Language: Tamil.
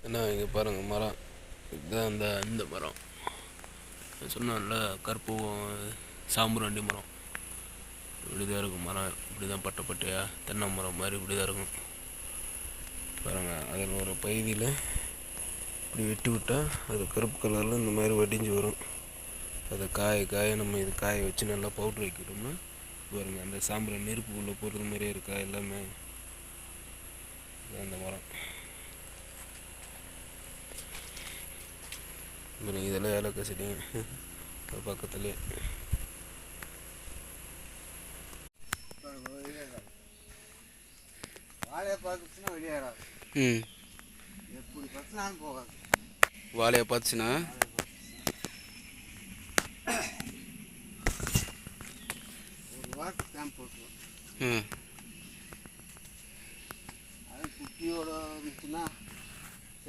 ஏன்னா இங்கே பாருங்கள் மரம் இதுதான் இந்த மரம் சொன்னேன்ல கருப்பு சாம்புராண்டி மரம் இப்படி தான் இருக்கும். மரம் இப்படி தான் பட்டையாக தென்னை மரம் மாதிரி இப்படி தான் இருக்கும் பாருங்கள். அதில் ஒரு பகுதியில் இப்படி வெட்டி விட்டால் அது கருப்பு கலரில் இந்த மாதிரி வடிஞ்சு வரும். அதை காய நம்ம இது காய வச்சு நல்லா பவுட்ரு வைக்கிட்டோம்னா பாருங்கள் அந்த சாம்பரை நெருப்புக்குள்ளே போடுறது மாதிரியே இருக்கா எல்லாமே. அந்த மரம் இதெல்லாம் ஏலக்காய் செடிங்க பக்கத்துலேயே. வாழையை பார்த்துச்சுன்னா வெளியேறாது. எப்படி பார்த்துனாலும் போகாது. வாழையை பார்த்துச்சுன்னா ஒரு வாரத்துக்கு கேம்ப் போட்டுருவோம். அது குட்டியோட இருந்துச்சுன்னா